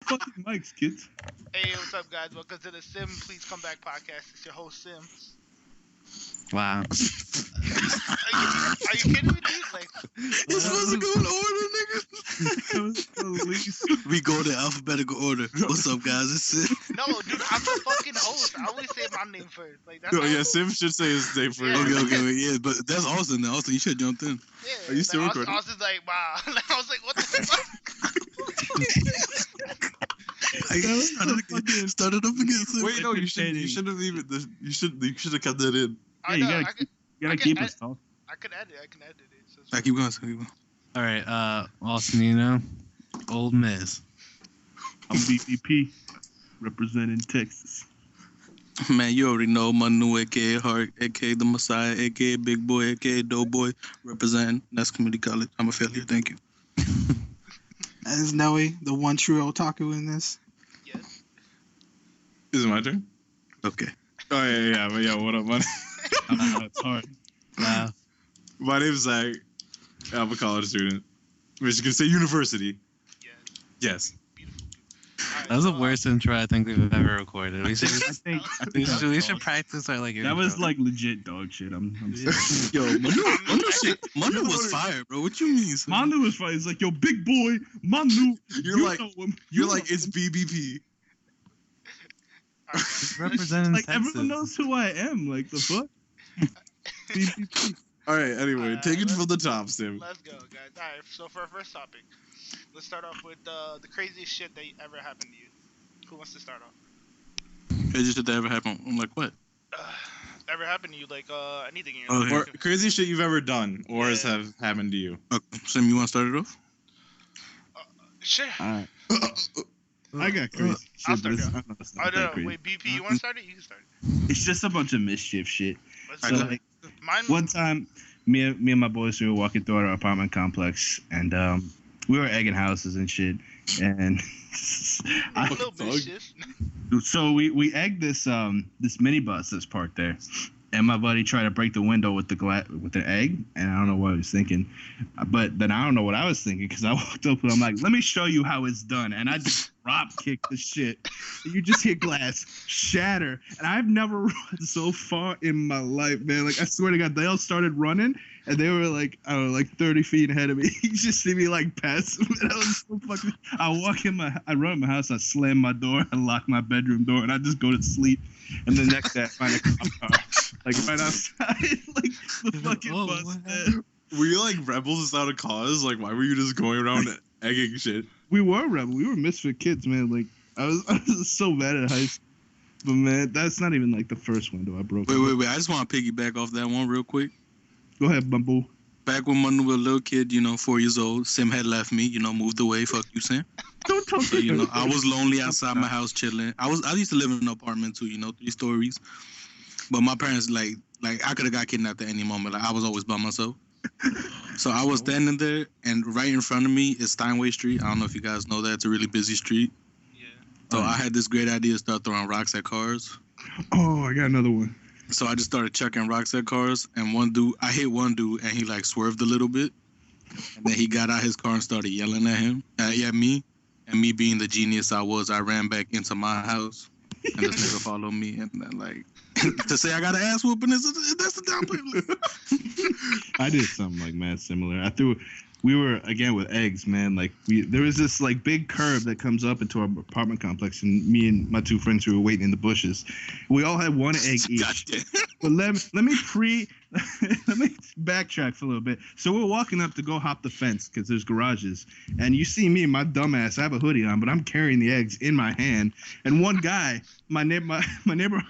fucking mics, kids. Hey, what's up, guys? Welcome to the Sim Please Come Back podcast. It's your host, Sim. Wow. Are you kidding me, dude? Like, You're supposed to go in order, nigga. We go to alphabetical order. What's up, guys? It's it. no, dude, I'm the fucking host. I always say my name first. Like, that's Oh how- yeah, Sim should say his name first. Yeah. Okay, yeah, but that's Austin. Now, Austin, you should jump in. Yeah, Are you still like, recording? I was just like, wow. Like, I was like, what the fuck? Started up again. Sim. Wait, no, you should have even. You should have kept that in. I Yeah, know, you gotta I keep can us talking. I can edit it. So it's I keep going. Keep going. All right, Austin, you know, Old Miss. I'm BBP, representing Texas. Man, you already know Manu, aka Hart, aka the Messiah, aka Big Boy, aka Doughboy, representing Nest Community College. I'm a failure. Thank you. As Noe, the one true otaku in this. yes. Is it my turn? Okay. Oh yeah. But yeah, what up, man? It's hard. Wow. My name's Zach. I'm a college student. Michigan State University. Yes. Yes. Alright, That was the so, worst intro I think we've ever recorded. We should, I we think should, we should practice our like. that was intro. like legit dog shit. I'm sorry. Yo, Manu was fire, bro. What you mean? Son? Manu was fine. He's like, yo, big boy, Manu. You're you like- know him. You're You like know it's him." BBP. alright, representing like Texas. everyone knows who I am. Like the fuck. BBP. All right. Anyway, Alright, take it let's- from the top, Sim. let's go, guys. Alright, so for our first topic, let's start off with the craziest shit that ever happened to you. Who wants to start off? Crazy shit that ever happened. I'm like, what? Ever happened to you, like anything in your Okay. life? Or crazy shit you've ever done, or has Yeah. have happened to you. Sim, you want to start it off? Sure. Alright. I got crazy I'll shit, but start it's Oh not no, that no, crazy. wait, BP, you want to start it? You can start it. It's just a bunch of mischief shit. Let's I So go. got- like, Mine. one time, me and my boys, we were walking through our apartment complex, and we were egging houses and shit. And a little fuck? mischief. so we egged this minibus that's parked there, and my buddy tried to break the window with the egg, and I don't know what I was thinking, but then I don't know what I was thinking because I walked up and I'm like, let me show you how it's done, and I just drop kicked the shit. You just hear glass shatter, and I've never run so far in my life, man. Like I swear to God, they all started running. And they were like, I don't know, like 30 feet ahead of me. You just see me like pass them. And I was so fucking. I run in my house, I slam my door, I lock my bedroom door, and I just go to sleep. And the next day I find a cop car, like right outside, like the fucking Oh, bus. what Man. Were you like rebels without a cause? Like, why were you just going around egging shit? We were rebel. We were misfit kids, man. Like I was so bad at high school. But man, that's not even like the first window I broke. Wait. I just want to piggyback off that one real quick. Go ahead, Bumble. Back when Manu was a little kid, 4 years old, Sim had left me, moved away. Fuck you, Sim. Don't talk So, I was lonely outside my house chilling. I used to live in an apartment too, 3 stories. But my parents, like I could have got kidnapped at any moment. Like, I was always by myself. So I was standing there, and right in front of me is Steinway Street. I don't know if you guys know that. It's a really busy street. Yeah. So I had this great idea to start throwing rocks at cars. Oh, I got another one. So I just started chucking rocks at cars, and I hit one dude, and he like swerved a little bit, and then he got out his car and started yelling at me, and me being the genius I was, I ran back into my house, and this nigga followed me, and then like to say I got an ass whooping that's the downplay. I did something like mad similar. We were again with eggs, man. Like there was this like big curb that comes up into our apartment complex, and me and my 2 friends who were waiting in the bushes, we all had one egg each. Goddamn. But let me backtrack for a little bit. So we're walking up to go hop the fence because there's garages, and you see me, my dumbass. I have a hoodie on, but I'm carrying the eggs in my hand. And one guy, my neighbor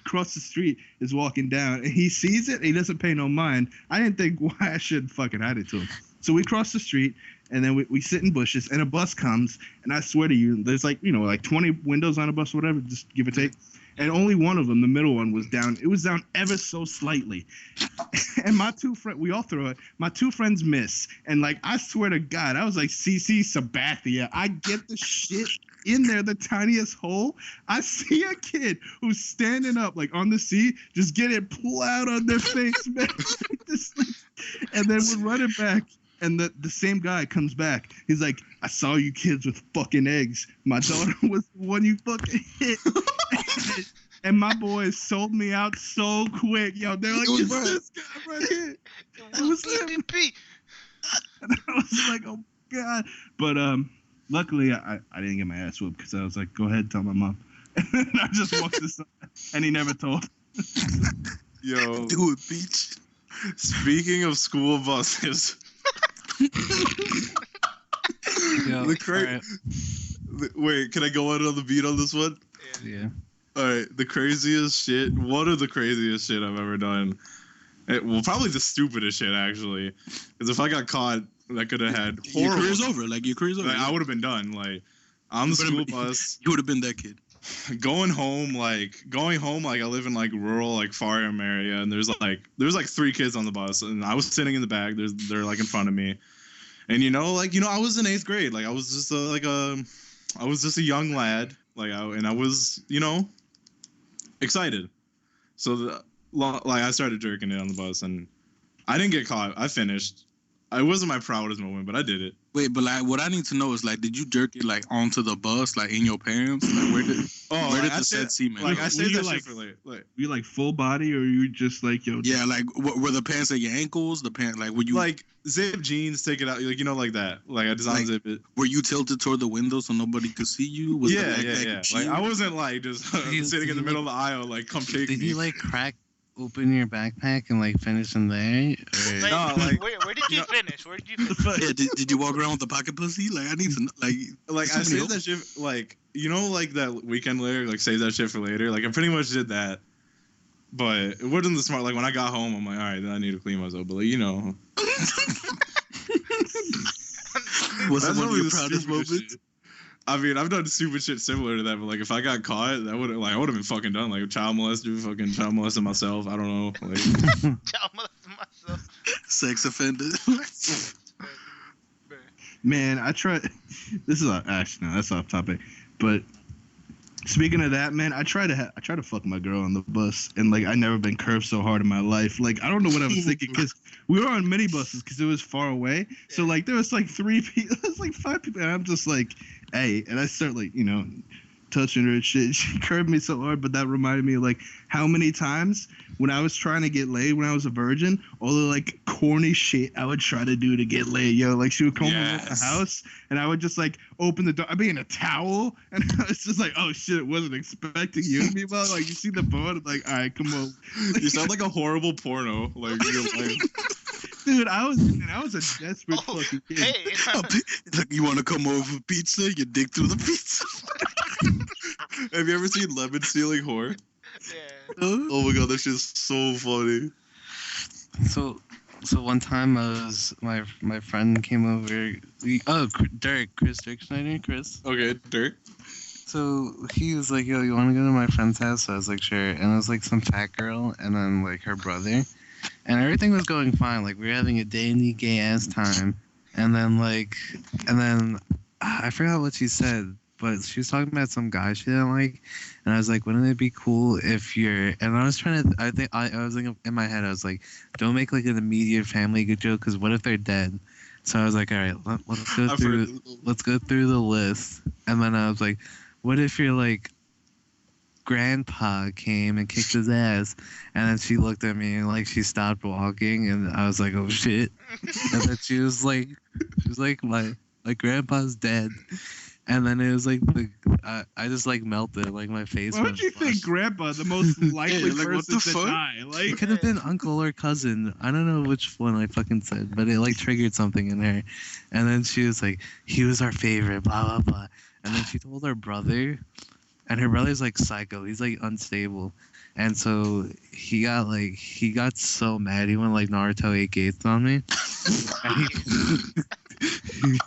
across the street, is walking down, and he sees it. And he doesn't pay no mind. I didn't think why I should fucking hide it to him. So we cross the street, and then we sit in bushes, and a bus comes, and I swear to you, there's like 20 windows on a bus or whatever, just give or take. And only one of them, the middle one, was down. It was down ever so slightly. And my 2 friends, we all throw it. My 2 friends miss. And like, I swear to God, I was like CC Sabathia. I get the shit in there, the tiniest hole. I see a kid who's standing up like on the seat, just get it plowed on their face, man. And then we're running back. And the same guy comes back. He's like, I saw you kids with fucking eggs. My daughter was the one you fucking hit. And my boys sold me out so quick. Yo, they're like, it's this guy right here. It was DDP. And I was like, oh, God. But luckily, I didn't get my ass whooped because I was like, go ahead, tell my mom. And I just walked aside. And he never told. Yo, Do it, Peach. speaking of school buses, Yo, the cra- alright, wait, can I go out on the beat on this one? yeah. All right, the craziest shit. One of the craziest shit I've ever done. Well, probably the stupidest shit actually. Because if I got caught, I could have had Your horrible. career's over. Like your career's over. Like, I would have been done. Like on the school bus, You would have been that kid. going home. Like I live in like rural, like farm area, and there's like 3 kids on the bus, and I was sitting in the back. They're like in front of me, and I was in 8th grade. Like I was just I was just a young lad. I was excited. So I started jerking it on the bus, and I didn't get caught. I finished. It wasn't my proudest moment, but I did it. Wait, but like, what I need to know is like, did you jerk it like onto the bus, like in your pants? Like, where did I the said- set semen? Like I Were saved you, that like- shit for later. Like, You like full body or you just like, yo? Yeah, like were the pants at your ankles? The pants, like, were you like zip jeans, take it out, like like that. Like I just Like, unzip it. were you tilted toward the window so nobody could see you? Was the Yeah. backpack Like I cheap? wasn't like just Did sitting in the you, middle of the aisle, like come take Did me. you like crack open your backpack and like finish in there? Or... Like, No, like- where did you finish? Where did you finish? Fuck. Yeah, did you walk around with the pocket pussy? Like I need to like Like I somebody saved that shit. Like like that weekend lyric, like save that shit for later. Like I pretty much did that. But it wasn't the smart. Like when I got home, I'm like, all right, then I need to clean myself. But like was it that's one of really your the proudest stupidest moments? shit. I mean, I've done stupid shit similar to that, but like if I got caught, that would I would have been fucking done. Like child molesting myself. I don't know. Like Child molesting myself. Sex offender. Man, I try. This is actually no, that's off topic. But speaking of that, man, I try to fuck my girl on the bus, and like I never been curved so hard in my life. Like I don't know what I was thinking because we were on minibuses because it was far away. So like there was like 3 people, it was like 5 people, and I'm just like, hey, and I start like touching her and shit. She curved me so hard, but that reminded me of like how many times when I was trying to get laid when I was a virgin, all the like corny shit I would try to do to get laid. Yo, like she would come over to the house and I would just like open the door. I'd be in a towel and I was just like, oh shit, wasn't expecting you. Meanwhile, like you see the phone, like, all right, come on. you sound like a horrible porno. Like real life. Dude, I was a desperate Oh, fucking kid. hey. Like, you want to come over for pizza? You dig through the pizza. Have you ever seen Lemon Stealing Whore? Yeah. Oh my god, that shit's so funny. So one time my friend came over. Chris Schneider, Chris. Okay, Dirk. So he was like, yo, you want to go to my friend's house? So I was like, sure. And it was like some fat girl and then like her brother. And everything was going fine. Like we were having a dandy gay ass time. And then I forgot what she said, but she was talking about some guy she didn't like. And I was like, wouldn't it be cool if you're, and I was trying to, I was like, in my head, I was like, don't make like an immediate family good joke, because what if they're dead? So I was like, all right, let's go through the list. And then I was like, what if you're like, grandpa came and kicked his ass? And then she looked at me and like she stopped walking, and I was like, oh shit. And then she was like my grandpa's dead. And then it was like I just like melted, like my face. Why would you think grandpa, the most likely like, what person the to fuck? die? It Like, could have been uncle or cousin. I don't know which one I fucking said, but it like triggered something in her. And then she was like, he was our favorite, blah blah blah. And then she told her brother, and her brother's like psycho. He's like unstable. And so he got so mad he went like Naruto 8 gates on me. And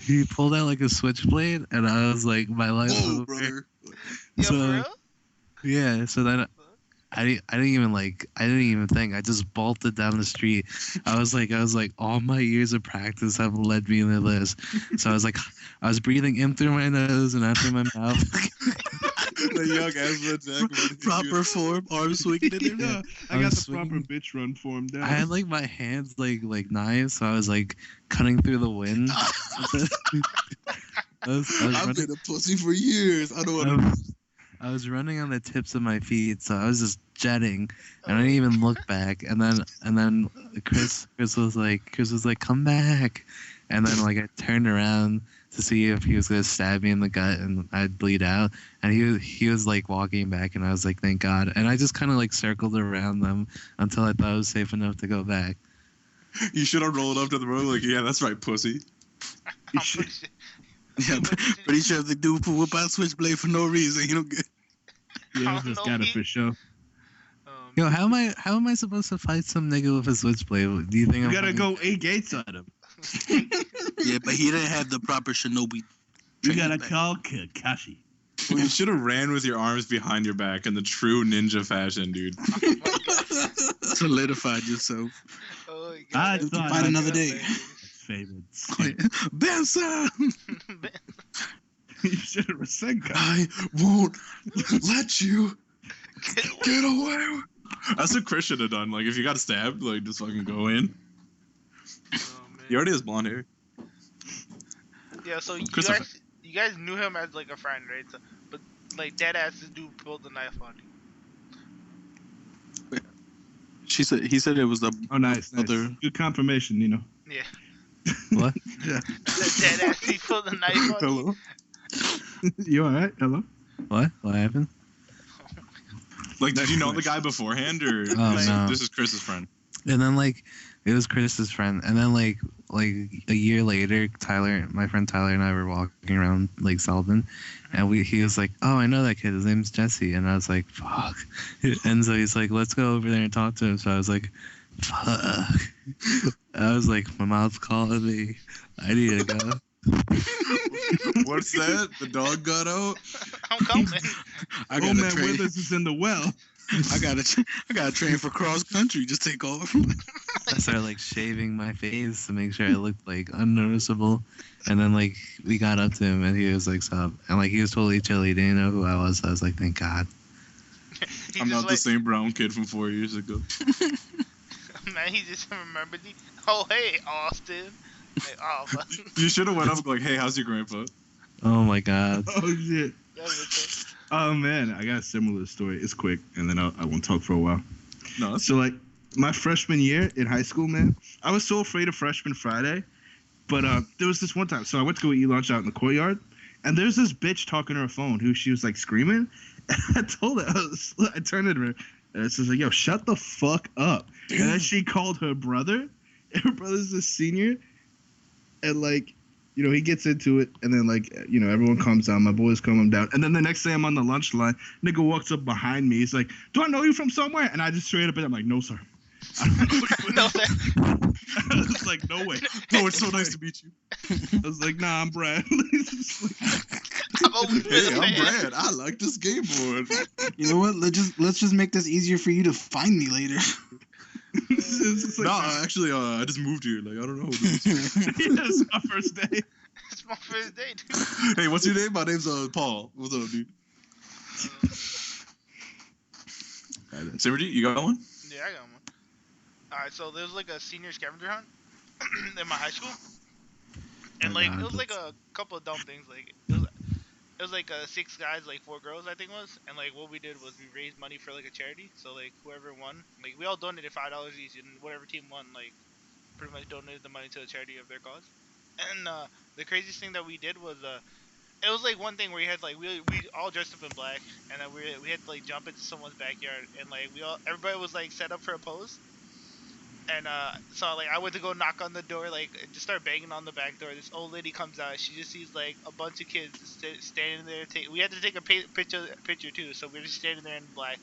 he pulled out like a switchblade, and I was like, my life is Whoa, over. brother. Yo, So, for real? Yeah, so then I didn't even think. I just bolted down the street. I was like, all my years of practice have led me into this. So I was breathing in through my nose and out through my mouth. The young Ezra Jack. Proper form, arm swinging in there. Yeah, I I got was the proper swinging- bitch run form down. I had like my hands like knives, so I was like cutting through the wind. I was I've running, been a pussy for years. I don't I want was, I was running on the tips of my feet, so I was just jetting, and I didn't even look back. And then Chris was like, "Come back," and then like I turned around to see if he was gonna stab me in the gut and I'd bleed out, and he was like walking back, and I was like, "Thank God!" And I just kind of like circled around them until I thought it was safe enough to go back. You should have rolled up to the road like, yeah, that's right, pussy. I'm pretty sure. Yeah, pretty sure the dude who whip out switchblade for no reason. You don't get. Yeah, I this don't got know, it for sure. Yo, how am I supposed to fight some nigga with a switchblade? Do you think You I'm gotta fucking- go 8 gates at him. Yeah, but he didn't have the proper shinobi. You training gotta back. call Kakashi. You should have ran with your arms behind your back in the true ninja fashion, dude. Solidified yourself. Oh my I God. thought Fight I another got day. favorite. Benson, You should have Rasengan. I won't let you get away. That's what Chris should have done. Like, if you got stabbed, like, just fucking go in. Oh, He man. already has blonde hair. Yeah, so Christopher. you guys knew him as like a friend, right? So, but like dead ass, this dude pulled the knife on you. he said it was the Oh, nice. Other- Good confirmation, you know. Yeah, What? the dead ass, he pulled the knife on you. Hello? You alright? Hello? What? What happened? Like, did you know the Next guy beforehand, or Oh, this, no. this is Chris's friend? And then like it was Chris's friend, and then like a year later, my friend Tyler and I were walking around Lake Sullivan, and he was like, "Oh, I know that kid. His name's Jesse," and I was like, "Fuck," and so he's like, "Let's go over there and talk to him." So I was like, "Fuck," I was like, "My mom's calling me. I need to go." What's that? The dog got out? I'm coming. I Oh got man, to train. Withers is in the well. I got to train for cross country. Just take off. I started like shaving my face to make sure I looked like unnoticeable, and then like we got up to him and he was like, "Sup?" And like he was totally chill. He didn't know who I was. So I was like, "Thank God." He I'm just not the like, same brown kid from 4 years ago. man, he just remembered me. Oh hey, Austin. Like, oh, fuck. You should have went up like, hey, how's your grandpa? Oh my God. Oh shit. That was it. Oh man, I got a similar story. It's quick, and then I won't talk for a while. No, that's So like my freshman year in high school, man, I was so afraid of Freshman Friday. But there was this one time, so I went to go eat lunch out in the courtyard, and there's this bitch talking to her phone who she was like screaming, and I told her, I turned to her, and it's just like, yo, shut the fuck up. And then she called her brother, and her brother's a senior, and like, you know, he gets into it, and then like, you know, everyone calms down, my boys calm him down, and then the next day I'm on the lunch line, nigga walks up behind me, he's like, do I know you from somewhere? And I just straight up, I'm like, no sir. I don't know you. No, that, I was like, no way. oh, it's so nice to meet you. I was like, nah, I'm Brad. He's just like, I've always been Hey, a I'm fan. Brad. I like this game board. You know what? Let's just make this easier for you to find me later. it's just like, Nah, actually, I just moved here. Like, I don't know. Dude. it's my first day. It's my first day, dude. Hey, what's your name? My name's Paul. What's up, dude? Simmergy, you got one? Yeah, I got one. Alright, so there was like a senior scavenger hunt in my high school. And Oh, like, God, it was like a couple of dumb things. Like, it was like 6 guys, like 4 girls, I think it was. And like, what we did was we raised money for like a charity. So like, whoever won, like, we all donated $5 each, and whatever team won, like, pretty much donated the money to the charity of their cause. And the craziest thing that we did was, it was like one thing where we had like we all dressed up in black, and then we had to like jump into someone's backyard, and like everybody was like set up for a pose. And so like I went to go knock on the door, like just start banging on the back door. This old lady comes out. She just sees like a bunch of kids standing there. We had to take a picture too, so we were just standing there in black.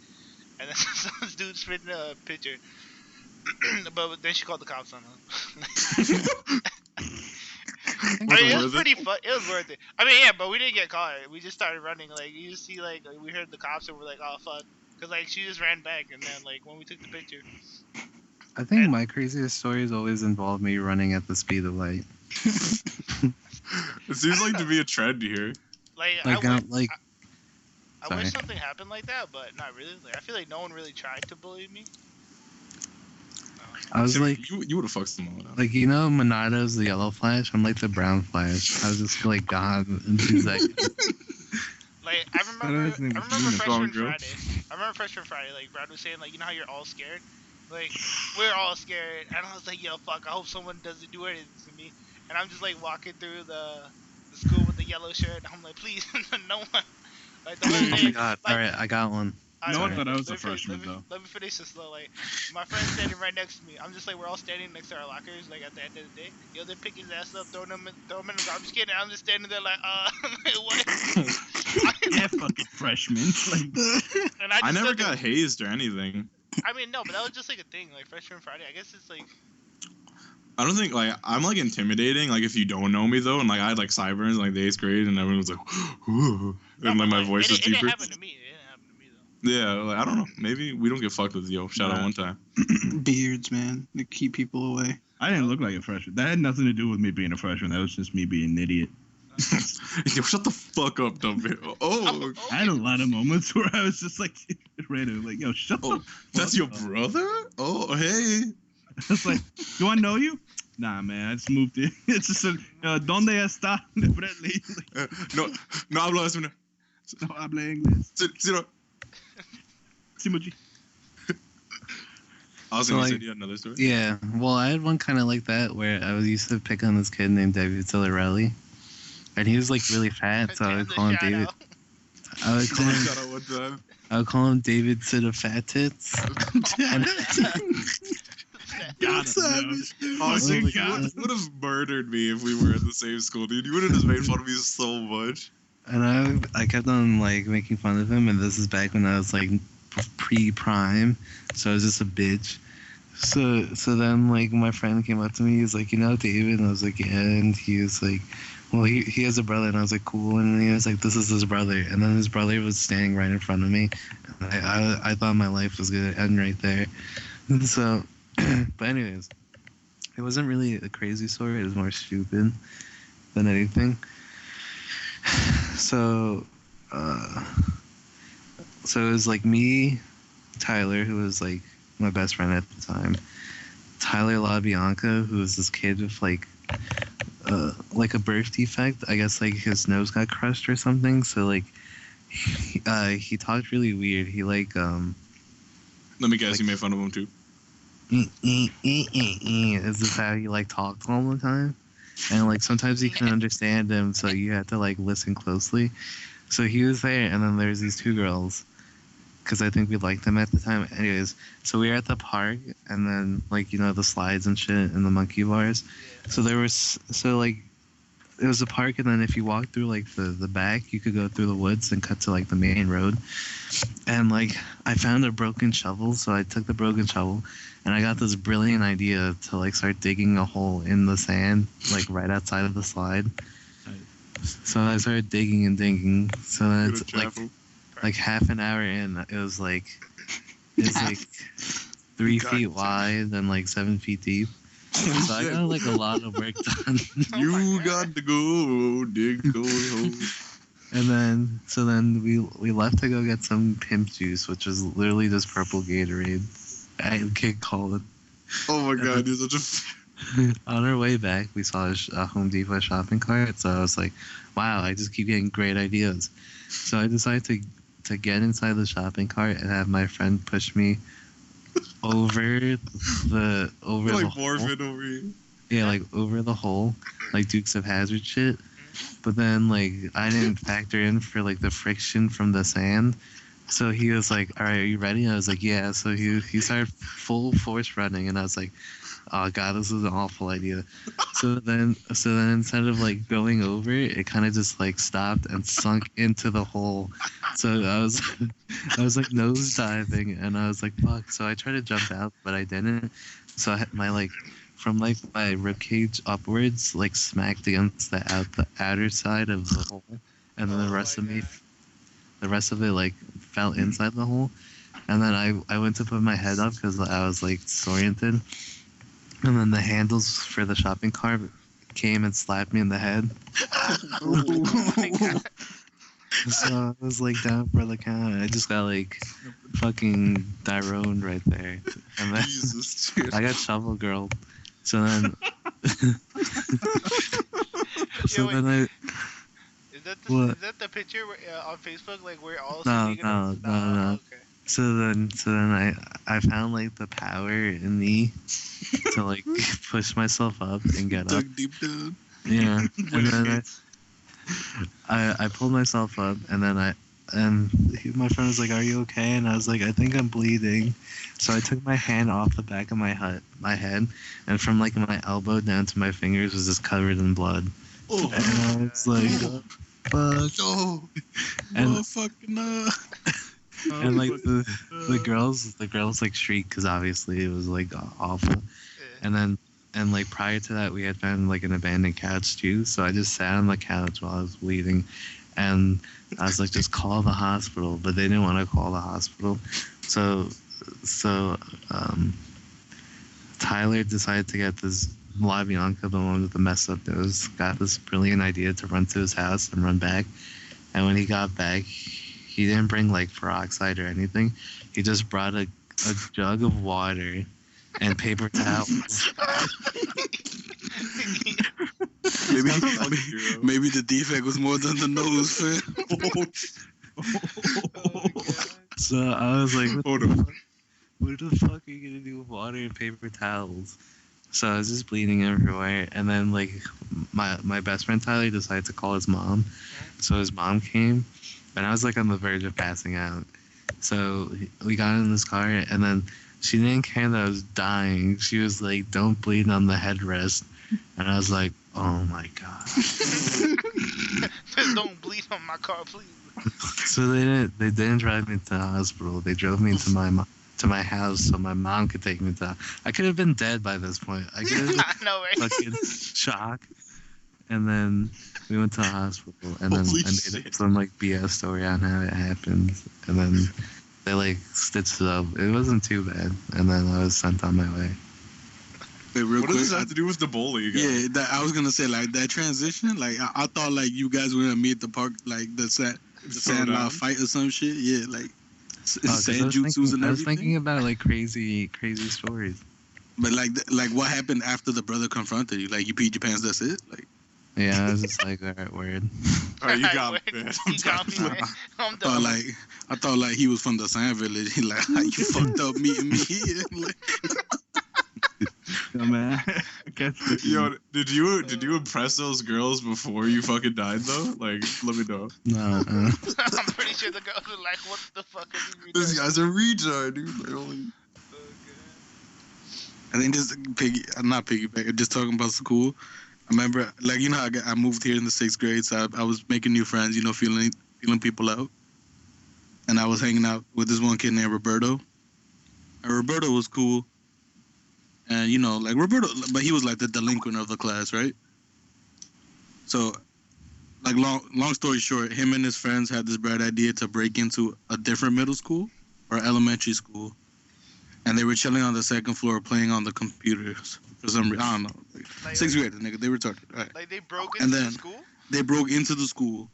And then some dude spitting a picture. But then she called the cops on us. I mean, it was worth it? pretty fun. It was worth it. I mean, yeah, but we didn't get caught. We just started running. Like you just see, like we heard the cops and we're like, oh fuck, because like she just ran back, and then like when we took the picture. I think my craziest stories always involve me running at the speed of light. It seems like to be a trend here. Like, Like I went, I Sorry. wish something happened like that, but not really. Like, I feel like no one really tried to bully me. I was Tim, like, you would have fucked them all up. like you know, Monato's the yellow Flash. I'm like the brown Flash. I was just like gone in 2 seconds. Like I remember his name was freshman Unicorn Girl. Friday. I remember freshman Friday. Like Brad was saying, like you know how you're all scared. Like we're all scared, and I was like, yo, fuck. I hope someone doesn't do anything to me. And I'm just like walking through the school with the yellow shirt. And I'm like, please, no one. Like the whole Oh day. my god! Like, All right, I got one. No one Alright, thought I was a let me finish- freshman, let me- though. Let me finish this slow. Like, my friend's standing right next to me. I'm just like, we're all standing next to our lockers. Like at the end of the day, yo, they pick his ass up, throw him in the garbage can, and I'm just standing there like, what? Yeah, fucking freshman. Like, And I just never stood there. got hazed or anything. I mean, no, but that was just like a thing, like freshman Friday. I guess it's like, I don't think like I'm like intimidating. Like if you don't know me though, and like I had like sideburns in like the 8th grade, and everyone was like, "Ooh," no, and but, like my voice it, was it didn't deeper. happen to me. It didn't happen to me though. Yeah, like I don't know. Maybe we don't get fucked with yo. Shout out Nah. one time. Beards, man. They keep people away. I didn't look like a freshman. That had nothing to do with me being a freshman. That was just me being an idiot. Yo, shut the fuck up, dumb bitch. Oh, I had a lot of moments where I was just like, random, like, yo, shut oh, the that's your fuck up. brother? Oh, hey. It's like, do I know you? Nah, man, I just moved in. It's just a, ¿dónde está? Bradley. Like, No, no hablo español. no habla inglés. Sí, no. Simoji. I was So, gonna say like, you had another story. Yeah, well, I had one kind of like that where I was used to pick on this kid named David Cilarelli, and he was like really fat, so I would Damn, call him shout David. out. I would call him, Shout out one time. I would call him David Cita Fat Tits. And- Got him, savage. yo. Oh, Fucking dude, got you him. would have murdered me if we were in the same school, dude. You would have just made fun of me so much. And I kept on like making fun of him, and this is back when I was like pre-prime, so I was just a bitch. So then like my friend came up to me, he was like, you know David, and I was like, yeah, and he was like, well he has a brother, and I was like, cool, and he was like, this is his brother, and then his brother was standing right in front of me, and I thought my life was gonna end right there. And so, but anyways, it wasn't really a crazy story, it was more stupid than anything. So it was like me, Tyler, who was like my best friend at the time, Tyler LaBianca, who was this kid with like a birth defect. I guess like his nose got crushed or something. So like he talked really weird. He like Let me guess, you made fun of him too. is this how he like talked all the time? And like sometimes you can understand him, so you have to like listen closely. So he was there, and then there's these 2 girls, because I think we liked them at the time. Anyways, so we were at the park, and then like you know the slides and shit and the monkey bars. So there was like it was a park, and then if you walk through like the back, you could go through the woods and cut to like the main road. And like I found a broken shovel, so I took the broken shovel, and I got this brilliant idea to like start digging a hole in the sand, like right outside of the slide. So I started digging and digging. So then it's like half an hour in, it was like 3 God feet damn. wide and like 7 feet deep. So I got like a lot of work done. You got to go dig those holes. And then we left to go get some pimp juice, which was literally just purple Gatorade. I can't call it. Oh my god, you're such a. On our way back, we saw a Home Depot shopping cart, so I was like, wow, I just keep getting great ideas. So I decided to get inside the shopping cart and have my friend push me over the like hole. Morphin over here. Yeah, like over the hole, like Dukes of Hazzard shit. But then like I didn't factor in for like the friction from the sand. So he was like, all right, are you ready? And I was like, yeah. So he started full force running, and I was like, oh god, this is an awful idea. So then instead of like going over, it kind of just like stopped and sunk into the hole. So I was like nose diving, and I was like, fuck. So I tried to jump out, but I didn't. So I had my like from like my ribcage upwards, like smacked against the outer side of the hole, and then Oh the rest my of me, God. the rest of it like fell inside the hole. And then I went to put my head up because I was like disoriented. And then the handles for the shopping cart came and slapped me in the head. Oh my God. So I was like down for the count. I just got like fucking Dyroned right there, and then Jesus, dude. I got shovel girl. So then, so wait. then I What? Is that the picture where, on Facebook, like we're all No, sitting in a- no. Okay. so then I found like the power in me to like push myself up and get up. Dug deep down. Yeah, and then I pulled myself up, and then my friend was like, "Are you okay?" And I was like, "I think I'm bleeding." So I took my hand off the back of my head, and from like my elbow down to my fingers was just covered in blood. Oh, And I was like, "Fuck!" no. And- Oh, fucking no. And like the girls like shrieked because obviously it was like awful. Yeah. And like prior to that, we had found like an abandoned couch too. So I just sat on the couch while I was bleeding, and I was like, just call the hospital. But they didn't want to call the hospital, so Tyler decided to get this LaBianca, the one with the messed up nose, got this brilliant idea to run to his house and run back. And when he got back, he didn't bring like peroxide or anything. He just brought a jug of water and paper towels. Maybe the defect was more than the nose, fam. Oh, God. So I was like, Hold on. what the fuck are you gonna do with water and paper towels? So I was just bleeding everywhere, and then like my best friend Tyler decided to call his mom. So his mom came, and I was like on the verge of passing out. So we got in this car, and then she didn't care that I was dying. She was like, "Don't bleed on the headrest," and I was like, "Oh my god." Just don't bleed on my car, please. So they didn't drive me to the hospital. They drove me to my house so my mom could take me to. I could have been dead by this point. I could have I know, right? fucking shock. And then we went to the hospital, and then Holy I made shit. up some like BS story on how it happened, and then they like stitched it up. It wasn't too bad, and then I was sent on my way. Wait, real What quick. does this have to do with the bully? You guys? Yeah, I was gonna say like that transition. Like I thought like you guys were gonna meet at the park, like the sand down. fight or some shit. Yeah, like Oh, 'cause sand jutsus and I was everything. thinking about like crazy stories. But like what happened after the brother confronted you? Like you peed your pants. That's it. Like Yeah, I was just like, all right, word. All right, you got me, Wait, man. You got me, man. I'm thought done. I thought like he was from the sand village. He like how you fucked up meeting me here. Like, Yeah, man. I can't stick with Yo, you. did you impress those girls before you fucking died though? Like, let me know. No, I'm pretty sure the girls were like, what the fuck are you This doing? guy's a retard, dude. Like, holy- I think just not piggyback. Just talking about school. I remember like you know how I moved here in the 6th grade, so I was making new friends. You know, feeling people out. And I was hanging out with this one kid named Roberto. And Roberto was cool. And, you know, like Roberto, but he was like the delinquent of the class, right? So, like, long story short, him and his friends had this bright idea to break into a different middle school or elementary school. And they were chilling on the 2nd floor playing on the computers for some reason. I don't know. Like, Like, 6th grade, nigga, they retarded. All right. Like they broke And into then- the school? They broke into the school.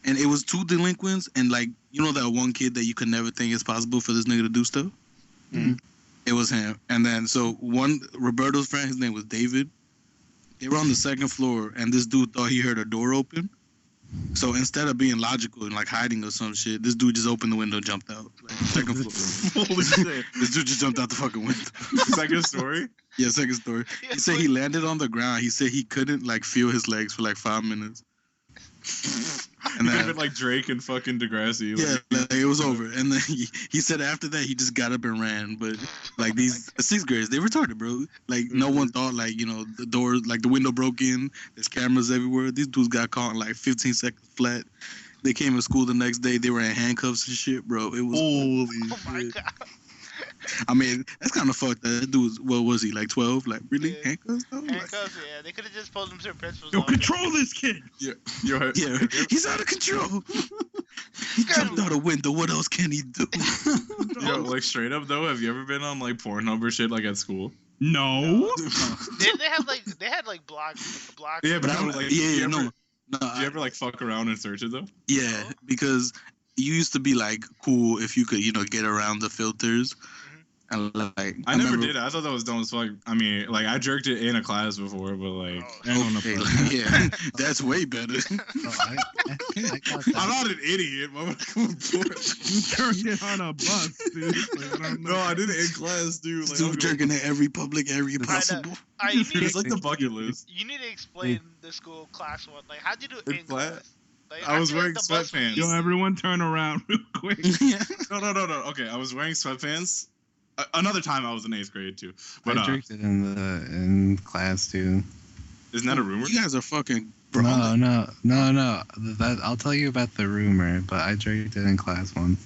And it was 2 delinquents, and like you know that one kid that you could never think it's possible for this nigga to do stuff. Mhm. It was him. And then so one Roberto's friend, his name was David. They were on the 2nd floor, and this dude thought he heard a door open. So instead of being logical and like hiding or some shit, this dude just opened the window and jumped out. Like, 2nd floor. Holy shit. This dude just jumped out the fucking window. Second story. Yeah, 2nd story. He said he landed on the ground. He said he couldn't like feel his legs for like 5 minutes. And Could have then, been like Drake and fucking Degrassi. yeah, Like, like, it was over. And then he said after that he just got up and ran. But like these 6th graders, they retarded, bro. Like no one thought like you know the door, like the window broke in. There's cameras everywhere. These dudes got caught in like 15 seconds flat. They came to school the next day. They were in handcuffs and shit, bro. It was holy Oh my shit. god. I mean, that's kind of fucked. That dude was, what was he, like 12? Like, really? Yeah. Handcuffs, though? Like, Handcuffs, yeah. They could have just pulled him to the principal's Yo, office. control this kid. yo, yeah, he's out of control. He jumped out a window. What else can he do? yo, like straight up though, have you ever been on like Pornhub or shit like at school? No. They had like blocks. Yeah, but But no, I'm, like, yeah, you yeah, no. ever- No, Did you ever like fuck around and search it though? yeah, because you used to be like cool if you could, get around the filters. And like I never remember- did it. I thought that was dumb as fuck. I mean, like I jerked it in a class before, but like Oh, I don't know. Okay, Bro. yeah, that's way better. Oh, I got I'm that. not an idiot. Why would I come aboard? You turned it on a bus, dude. Like, I don't know. No, I did it in class, dude. Like, Still I'm jerking at every public area know. possible. Alright, you need, It's like the bucket list. you need to explain the school class one. Like, how'd you do it In in class? class? Like, I was feel wearing the bus sweatpants. was Yo, easy. everyone turn around real quick. No. Okay, I was wearing sweatpants. Another time I was in 8th grade too. But I jerked it in class too. isn't that a rumor? You guys are fucking No, brawling. no. That I'll tell you about the rumor, but I jerked it in class once.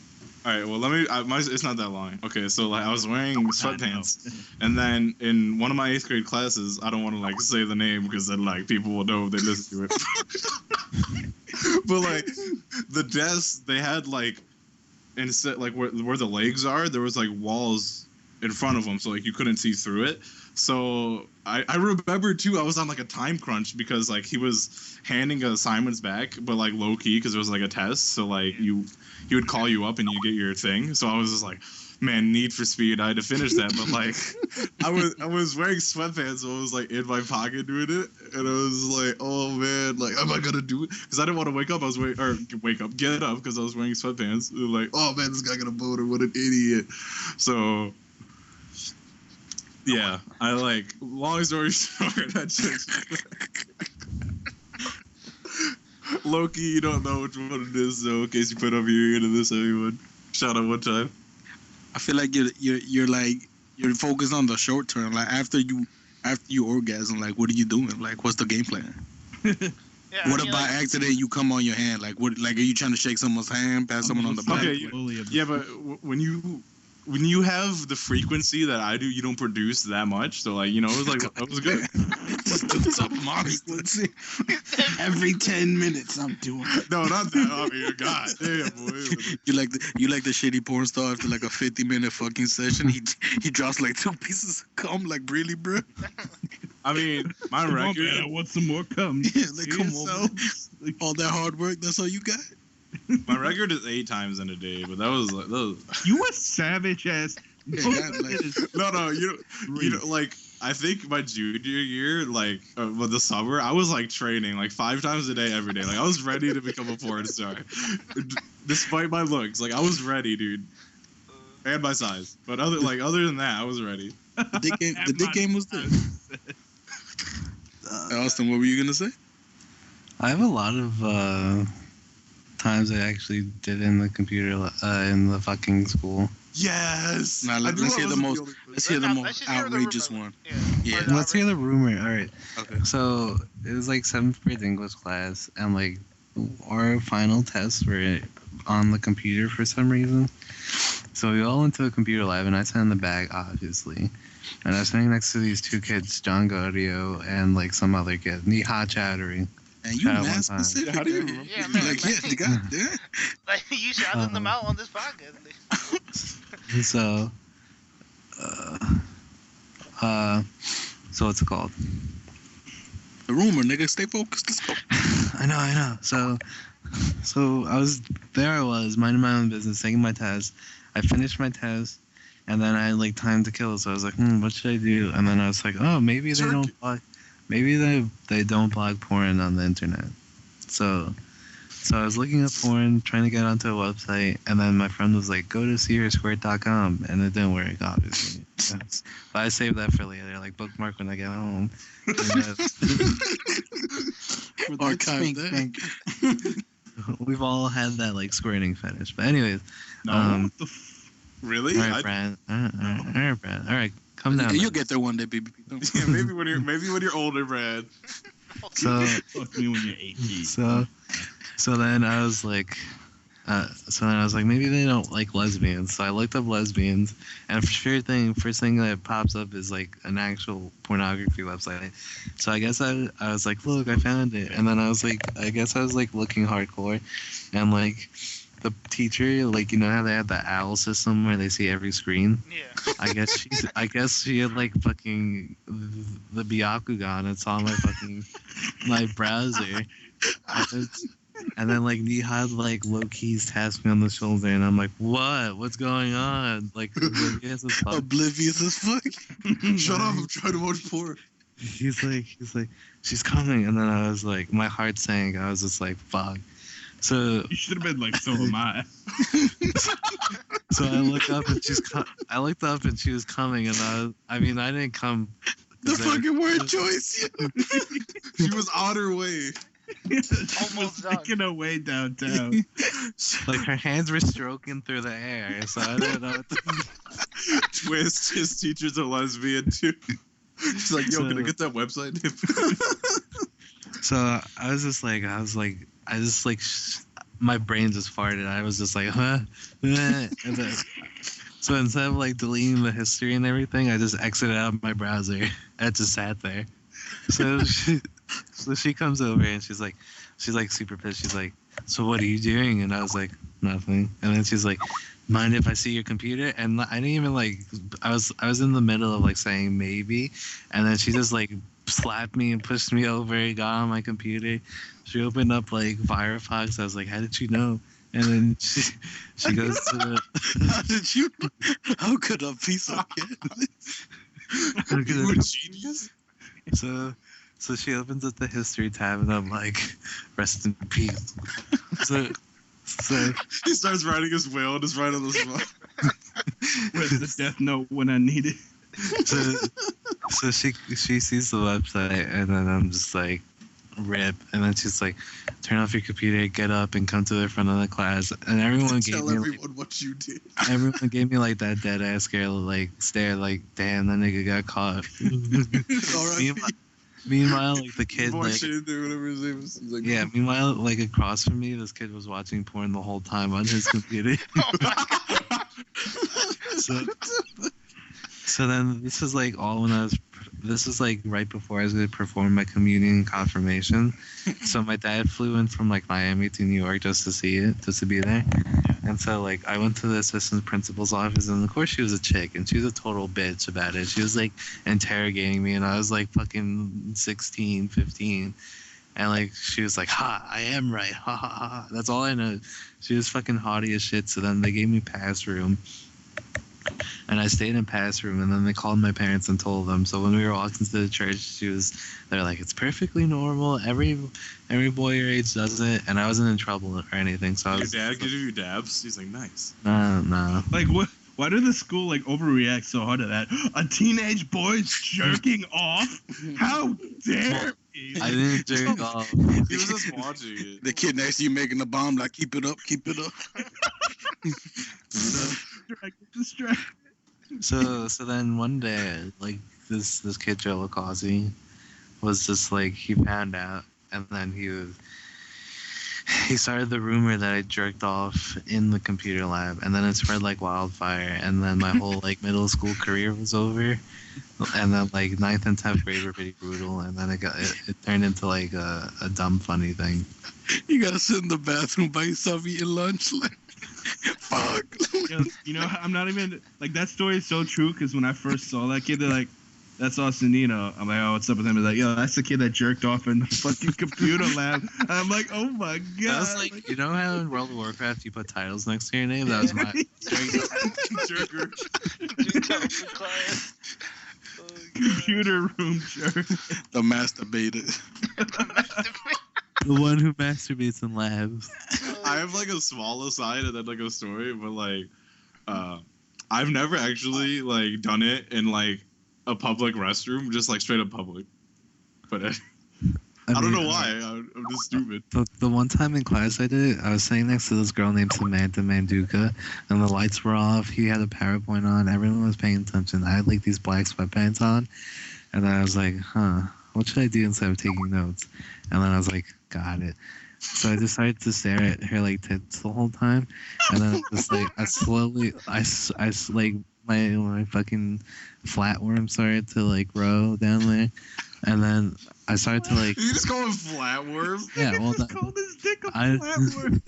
All right, well let me. It's not that long. Okay, so like I was wearing sweatpants, and then in one of my 8th grade classes, I don't want to like say the name because then like people will know if they listen to it. But like the desk, they had like instead like where the legs are, there was like walls in front of them, so like you couldn't see through it. So I remember too, I was on like a time crunch because like he was handing assignments back, but like low key because it was like a test. So like he would call you up and you get your thing. So I was just like, man, Need for Speed. I had to finish that, but like I was wearing sweatpants, so I was like in my pocket doing it, and I was like, oh man, like am I gonna do it? Because I didn't want to wake up. Get up because I was wearing sweatpants. Like, oh man, this guy got a boner. What an idiot. So. Yeah, I like. Long story short, that just Loki. You don't know which one it is, so in case you put up your ear into this, everyone. Shout out one time. I feel like you're focused on the short term. Like after you orgasm, like what are you doing? Like what's the game plan? Yeah, I What mean, if by like, accident you come on your hand? Like what? Like are you trying to shake someone's hand, pass someone on the back? Okay, Yeah. Yeah, but when you have the frequency that I do, you don't produce that much. So like, it was like it was good. Just do something frequency. Every 10 minutes, I'm doing it. No, not that. I mean, god damn, boy. You like the shitty porn star after like a 50-minute fucking session. He drops like 2 pieces of cum. Like really, bro? I mean, my Come on, record. man, I want some more cum. Yeah, like come on, Yourself. man. All that hard work. That's all you got. My record is 8 times in a day, but that was. You a savage ass. Yeah, God, like- No, you know, like I think my junior year, like with the summer, I was like training like 5 times a day, every day. Like I was ready to become a porn star, despite my looks. Like I was ready, dude, and my size. But other than that, I was ready. The dick game was there. Austin, what were you gonna say? I have a lot of times I actually did in the computer in the fucking school. Yes. Nah, I let's knew I hear the wasn't most- only person. Let's hear the let's most just hear the outrageous rumor. one. Yeah. Yeah. Let's hear the rumor. All right. Okay. So it was like 7th grade English class, and like our final tests were on the computer for some reason. So we all went to a computer lab, and I sat in the back, obviously. And I was sitting next to these 2 kids, John Gaudio and like some other kid, Neha Chowdhury. And you Shout out mad one time. specific. How do you remember? Yeah, You're man. like, yeah, the guy, yeah. Like, you shouted them out on this podcast. And so, so what's it called? The rumor, nigga. Stay focused. Let's go. I know. So I was minding my own business, taking my test. I finished my test, and then I had like time to kill. So I was like, what should I do? And then I was like, oh, maybe they don't block, maybe they don't block porn on the internet. So I was looking up porn, trying to get onto a website, and then my friend was like, go to SearsSquared.com, and it didn't work, obviously. But I saved that for later, like bookmark when I get home. And, For that Archive spank that. bank. we've all had that like squirting fetish. But anyways, No. What the really? all right, Brad. All right, Brad. All right, come down. You'll get there one day, baby. Yeah, maybe when you're older, Brad. So Fuck me when you're 18. so then I was like, maybe they don't like lesbians. So I looked up lesbians, and first thing that pops up is like an actual pornography website. So I guess I was like, look, I found it, and then I was like looking hardcore, and like the teacher, like, you know how they have the owl system where they see every screen. Yeah. I guess she had like fucking the Byakugan and saw my fucking my browser. And then like Nihad like low keys taps me on the shoulder, and I'm like, "What? What's going on?" Like oblivious as fuck. Oblivious as fuck. Shut up! I'm trying to watch porn. He's like, she's coming, and then I was like, my heart sank. I was just like, fuck. So You should have been like, so am I. so I looked up and I looked up and she was coming, and I mean I didn't come. The fucking word choice. She was on her way. Almost done. Making her way downtown. Like her hands were stroking through the air, so I didn't know. What to Twist, his teacher's a lesbian too. She's like, yo, can I get that website? So I just like, my brain just farted. I was just like, huh? And then, so instead of like deleting the history and everything, I just exited out of my browser. I just sat there. So she comes over and she's like super pissed. She's like, so what are you doing? And I was like, nothing. And then she's like, mind if I see your computer? And I didn't even like, I was in the middle of like saying maybe, and then she just like slapped me and pushed me over and got on my computer. She opened up like Firefox. I was like, how did you know? And then she goes to How did you? How could a piece of kid? You a genius? So she opens up the history tab, and I'm like, rest in peace. So He starts writing his will, just right on the spot. With the death note when I need it. so she sees the website, and then I'm just like, rip. And then she's like, turn off your computer, get up, and come to the front of the class. And everyone gave Tell me everyone what you did. everyone gave me like that dead ass stare, like, damn, that nigga got caught. Meanwhile, like the kid, like, Whatever his name is. He's like, yeah. Meanwhile, like across from me, this kid was watching porn the whole time on his computer. So then this is like all when this is like right before I was going to perform my communion confirmation. So my dad flew in from like Miami to New York just to see it, just to be there. And so like I went to the assistant principal's office, and of course she was a chick, and she was a total bitch about it. She was like interrogating me, and I was like fucking 16, 15. And like she was like, ha, I am right, ha ha ha. That's all I know. She was fucking haughty as shit. So then they gave me pass room. And I stayed in pass room, and then they called my parents and told them. So when we were walking to the church, they're like, it's perfectly normal. Every boy your age does it, and I wasn't in trouble or anything. So Your dad gives you dabs? He's like, nice. No. Like, what? Why did the school like overreact so hard to that? A teenage boy's jerking off? How dare he? I didn't jerk off. He was just watching it. the kid next to you making the bomb, like, keep it up, keep it up. Distract. So then one day, like this kid Joe Lacazzi was just like, he found out, and then he started the rumor that I jerked off in the computer lab, and then it spread like wildfire, and then my whole like middle school career was over, and then like 9th and 10th grade were pretty brutal, and then it turned into like a dumb funny thing. You gotta sit in the bathroom by yourself eating lunch. Like, fuck. You know, I'm not even like that story is so true because when I first saw that kid, they're like, "That's Austin Nino." I'm like, "Oh, what's up with him?" He's like, "Yo, that's the kid that jerked off in the fucking computer lab." And I'm like, "Oh my god!" That's like, you know how in World of Warcraft you put titles next to your name? That was my Jerker. computer room jerk. The masturbator. the one who masturbates in labs. I have like a small aside and then like a story, but like, I've never actually like done it in like a public restroom, just like straight up public. But I don't know why. I'm just stupid. The one time in class I did it, I was sitting next to this girl named Samantha Manduka, and the lights were off. He had a PowerPoint on. Everyone was paying attention. I had like these black sweatpants on, and then I was like, what should I do instead of taking notes? And then I was like, got it. So I decided to stare at her like tits the whole time, and then just like I like my fucking flatworm started to like grow down there, and then I started to like. You just call him flatworm? Yeah, well, just called his dick a flatworm.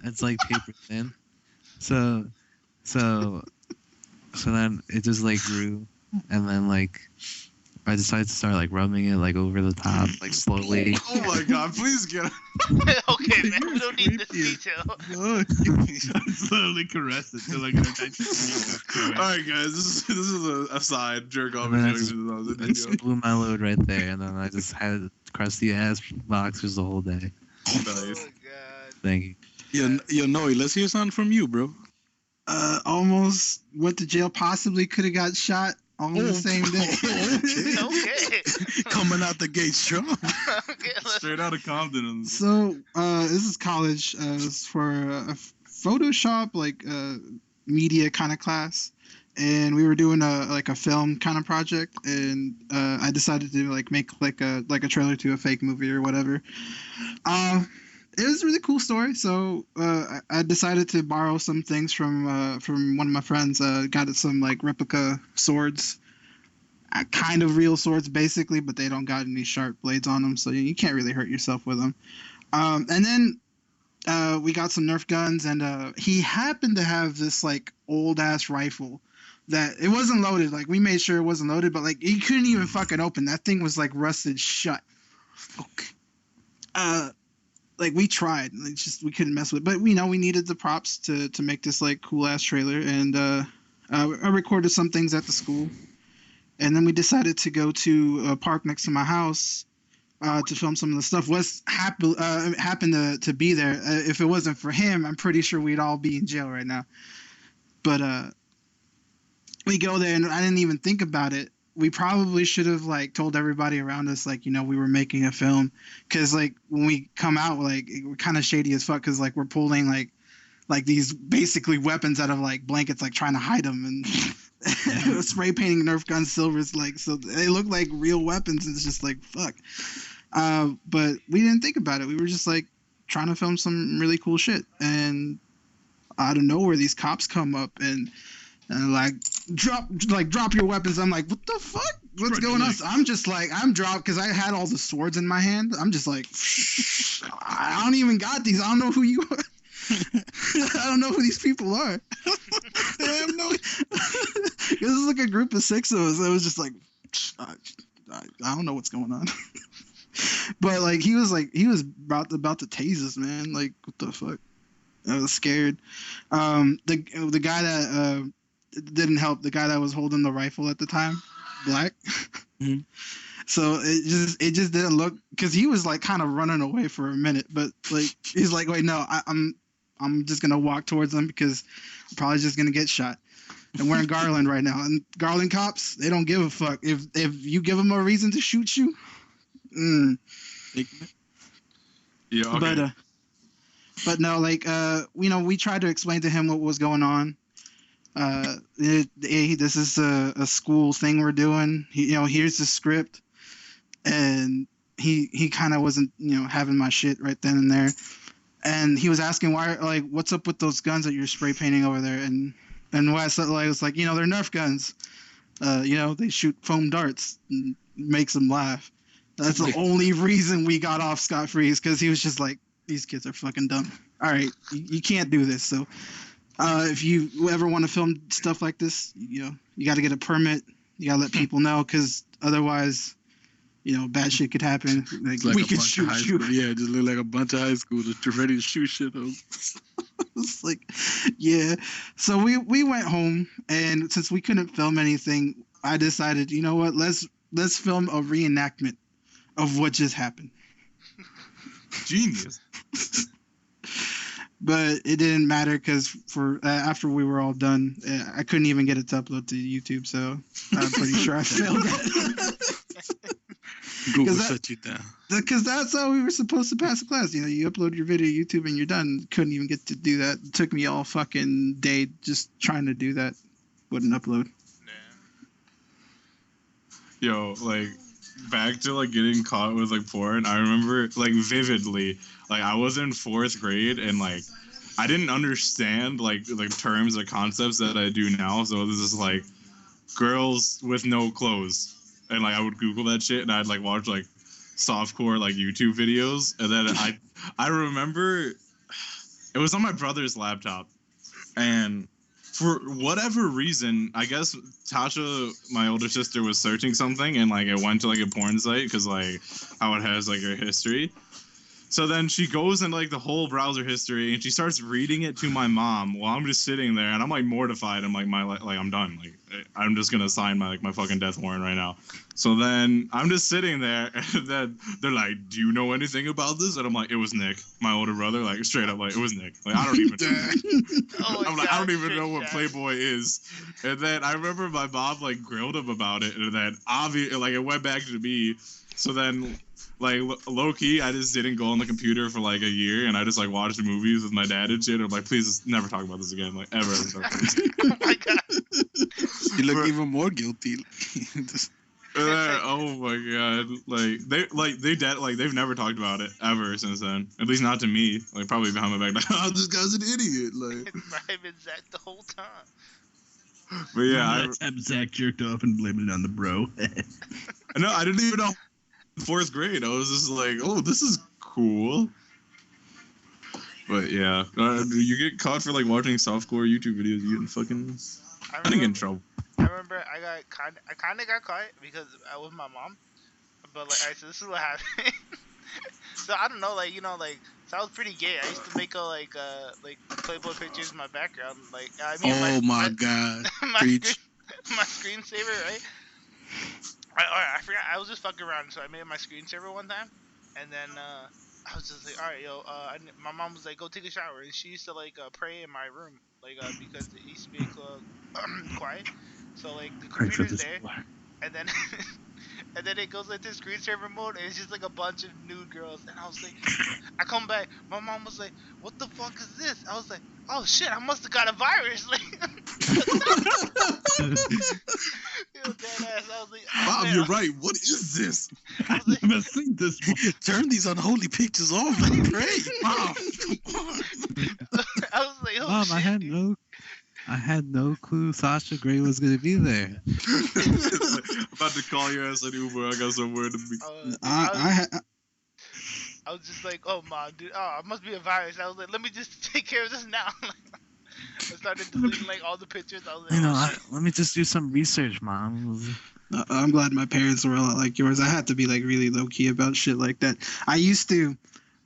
it's like paper thin. So then it just like grew, and then like I decided to start like rubbing it like over the top, like slowly. Oh my god! Please get. Okay, man, we don't need this detail. Slowly caress it till like an All right, guys. This is a side jerk off. And then I joke. just- This was a I just video. blew my load right there, and then I just had crusty ass boxers the whole day. Oh Nice. god. Thank you. Yo, Noe, let's hear something from you, bro. Almost went to jail. Possibly could have got shot on the same day. Okay. Coming out the gate strong. Okay, let's Straight out of Compton. So this is college. It's for a Photoshop like media kind of class, and we were doing a film kind of project, and I decided to like make like a trailer to a fake movie or whatever. It was a really cool story. So I decided to borrow some things from one of my friends. Got some like replica swords. Kind of real swords basically, but they don't got any sharp blades on them, so you can't really hurt yourself with them. And then we got some Nerf guns, and he happened to have this like old ass rifle that it wasn't loaded. Like we made sure it wasn't loaded, but like he couldn't even fucking open. That thing was like rusted shut. Okay. Like we tried, like just we couldn't mess with it. But we needed the props to make this like cool ass trailer, and I recorded some things at the school. And then we decided to go to a park next to my house to film some of the stuff. Wes happened to be there. If it wasn't for him, I'm pretty sure we'd all be in jail right now. But we go there, and I didn't even think about it. We probably should have like told everybody around us, like, we were making a film, because like when we come out, like we're kind of shady as fuck, because like we're pulling like these basically weapons out of like blankets, like trying to hide them, and spray painting Nerf guns silvers, like, so they look like real weapons, and it's just like fuck. But we didn't think about it. We were just like trying to film some really cool shit, and out of nowhere these cops come up and like drop your weapons. I'm like, what the fuck? What's going on? So I'm just like, I'm dropped because I had all the swords in my hand. I'm just like, I don't even got these. I don't know who you are. I don't know who these people are. Damn, no. This is like a group of 6 of us. It was just like, I don't know what's going on. But like he was about to tase us, man. Like, what the fuck? I was scared. The guy that didn't help. The guy that was holding the rifle at the time, black. Mhm. So it just didn't look, because he was like kind of running away for a minute, but like he's like, wait, no, I'm just gonna walk towards them because I'm probably just gonna get shot. And we're in Garland right now, and Garland cops, they don't give a fuck if you give them a reason to shoot you. Yeah. Okay. But no, like we tried to explain to him what was going on. This is a school thing we're doing. Here's the script, and he kind of wasn't having my shit right then and there, and he was asking why, like, what's up with those guns that you're spray painting over there, and Wes was like, they're Nerf guns, they shoot foam darts, and makes them laugh. That's the only reason we got off scot-free, is because he was just like, these kids are fucking dumb. All right, you can't do this. So if you ever want to film stuff like this, you got to get a permit. You got to let people know, because otherwise, bad shit could happen. Like Like we a could bunch of shoot high you. school- Yeah, just look like a bunch of high schoolers ready to shoot shit up. It's like, yeah. So we went home, and since we couldn't film anything, I decided, you know what? Let's film a reenactment of what just happened. Genius. But it didn't matter, because for after we were all done, I couldn't even get it to upload to YouTube. So I'm pretty sure I failed it. Google that- shut you down. Because that's how we were supposed to pass the class. You upload your video to YouTube and you're done. Couldn't even get to do that. It took me all fucking day just trying to do that. Wouldn't upload. Yo, like, back to like getting caught with like porn. I remember like vividly, like I was in 4th grade, and like I didn't understand like terms or concepts that I do now. So this is like girls with no clothes, and like I would Google that shit, and I'd like watch like softcore like YouTube videos, and then I remember it was on my brother's laptop, and for whatever reason, I guess Tasha, my older sister, was searching something and like it went to like a porn site because like how it has like her history. So then she goes in like the whole browser history and she starts reading it to my mom while I'm just sitting there and I'm like mortified. I'm like I'm done. Like I'm just gonna sign my fucking death warrant right now. So then I'm just sitting there and then they're like, "Do you know anything about this?" And I'm like, "It was Nick, my older brother." Like straight up, like it was Nick. Like I don't even. I'm like I don't even know what Playboy is. And then I remember my mom like grilled him about it, and then obviously like it went back to me. So then. Like low key, I just didn't go on the computer for like a year, and I just like watched movies with my dad and shit. I'm like, please never talk about this again, like ever. Oh my god! You look even more guilty. Oh my god! They've never talked about it ever since then. At least not to me. Like probably behind my back, like, oh, this guy's an idiot. Like I've been Zach the whole time. But yeah, Zach jerked off and blamed it on the bro. No, I didn't even know. Fourth grade, I was just like, "Oh, this is cool." But yeah, you get caught for like watching softcore YouTube videos. You getting fucking. I didn't get in trouble. I remember I kind of got caught because I was with my mom. But like, so this is what happened. So I don't know, like so I was pretty gay. I used to make like Playboy pictures in my background. Like I mean, my god, my screensaver, right? I forgot. I was just fucking around, so I made my screensaver one time, and then I was just like, all right, yo. My mom was like, go take a shower, and she used to like pray in my room, like because it used to be quiet. So like the computer's there, and then and then it goes into screensaver mode, and it's just like a bunch of nude girls, and I was like, I come back, my mom was like, what the fuck is this? I was like, oh shit, I must have got a virus, like. Deadass. I was like, oh, Bob, man. you're right. What is this? I've never seen this before. Turn these unholy pictures off and pray. Mom, come on. I was like, oh Mom, shit, I had no clue Sasha Grey was gonna be there. About to call your ass an Uber. I got somewhere to be. I was just like, oh mom, dude, oh, it must be a virus. I was like, let me just take care of this now. I started deleting like all the pictures. I was like, let me just do some research, Mom. I'm glad my parents were a lot like yours. I had to be like really low key about shit like that. I used to,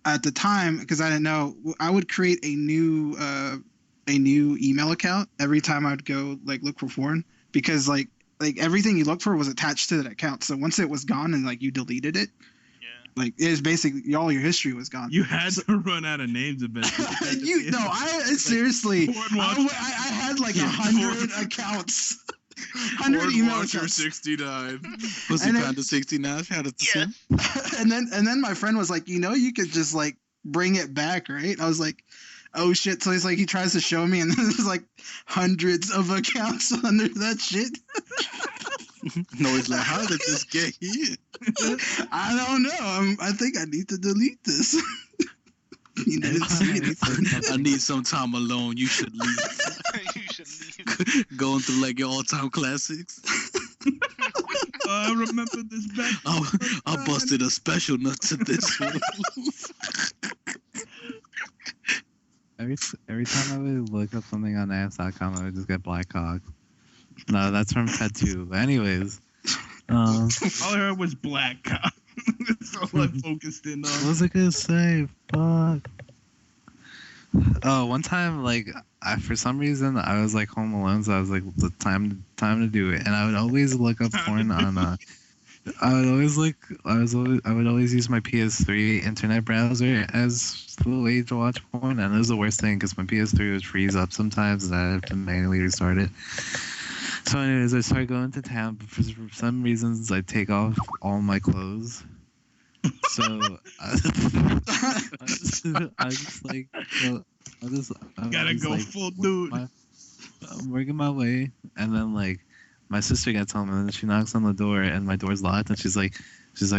at the time, because I didn't know, I would create a new email account every time I'd go like look for porn, because like everything you looked for was attached to that account. So once it was gone and like you deleted it, like it was basically all your history was gone. You had to run out of names eventually. Seriously, I had like 100 accounts. 100 email accounts. 69. Pussy Panda 69. Shout out to Sim. And then my friend was like, you could just like bring it back, right? I was like, oh shit. So he's like, he tries to show me, and there's like hundreds of accounts under that shit. No, it's like, how did this get here? I don't know. I think I need to delete this. You didn't see anything. I need some time alone. You should leave. You should leave. Going through like your all-time classics. I remember this back. I busted a special nut to this one. Every time I would look up something on ass.com, I would just get Black Hawk. No, that's from Pet 2. But anyways, all I heard was Black Cop. That's all I focused in on. What was I gonna say? Fuck. Oh, one time, like, for some reason, I was like home alone, so I was like, the time to do it, and I would always look up porn on. I would always use my PS3 internet browser as the way to watch porn, and it was the worst thing because my PS3 would freeze up sometimes, and I'd have to manually restart it. So anyways, I started going to town, but for some reasons, I take off all my clothes. So I Gotta go like, full dude. I'm working my way, and then like my sister gets home, and then she knocks on the door, and my door's locked, and she's like,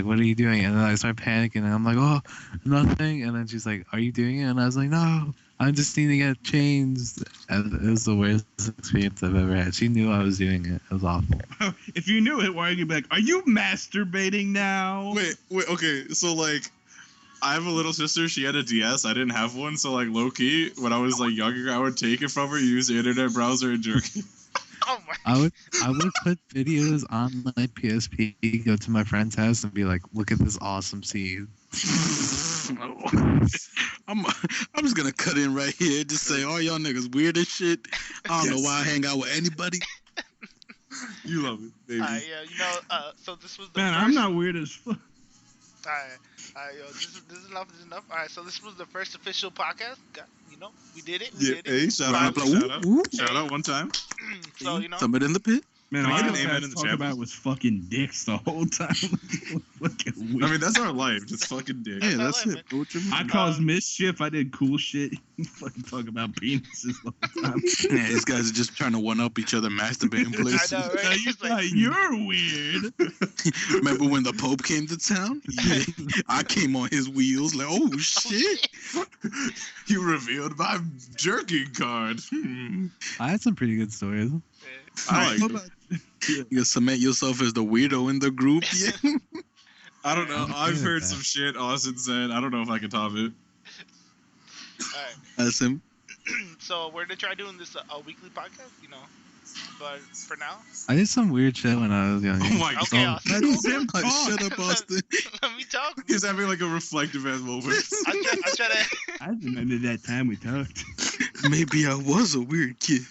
what are you doing? And then I start panicking, and I'm like, oh, nothing. And then she's like, are you doing it? And I was like, no, I just need to get changed. And it was the worst experience I've ever had. She knew I was doing it. It was awful. If you knew it, why are you back? Are you masturbating now? Wait, okay. So like, I have a little sister. She had a DS. I didn't have one, so like low key, when I was like younger, I would take it from her, use the internet browser, and jerk. Oh my. I would put videos on my PSP, go to my friend's house, and be like, "Look at this awesome scene." I'm just gonna cut in right here. Just say, all y'all niggas weird as shit. I don't know why I hang out with anybody. You love it, baby. Yeah, you know, so this was the Man, first... I'm not weird as fuck. Alright, yo, this is enough. This is enough. Alright, so this was the first official podcast. You know, we did it. We Yeah, did hey, it. shout out, shout out one time. So you know, Somebody in the pit. Man, Can I all get I an amen had in to the talk chat? about was fucking dicks the whole time. Fucking weird. I mean, that's our life. Just fucking dick. Yeah, That's that's all right, it. Bro. What you mean? I caused mischief. I did cool shit. You fucking talk about penises the whole time. Yeah, these guys are just trying to one up each other, masturbating I places. know, right? Now It's like, you're weird. Remember when the Pope came to town? Yeah, I came on his wheels. Like, oh shit! You revealed my jerking card. I had some pretty good stories. I like Alright, you cement yourself as the weirdo in the group. Yeah. I don't know. I'm I've good at heard that. some shit Austin said. I don't know if I can top it. alright. That's him. So we're gonna try doing this a weekly podcast, you know. But for now, I did some weird shit when I was younger. Oh my okay, god. Austin, That's him. Like, talk. shut up, Austin. let me talk. He's having like a reflective ass moment. I'm trying to. I remember that time we talked. Maybe I was a weird kid.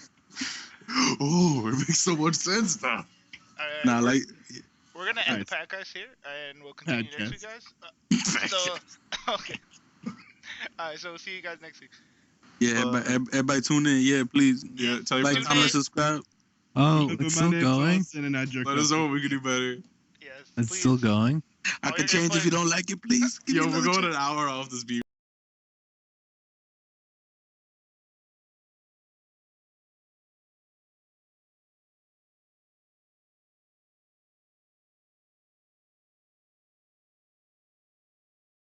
Oh, it makes so much sense now. Alright, Nah, like, we're gonna end the podcast here, and we'll continue next week, Podcast. guys. So okay. Alright, so we'll see you guys next week. yeah, everybody tune in. Yeah, please. Yeah, tell your Like, friends. comment, subscribe. Oh, Remember, it's my still name's going. Austin and I jerk Let us off. know what we can do better. Yes. It's please. still going. I Oh, can you're gonna change if put- you don't like it, please. Give Yo, me we're another going chance. an hour off this beat.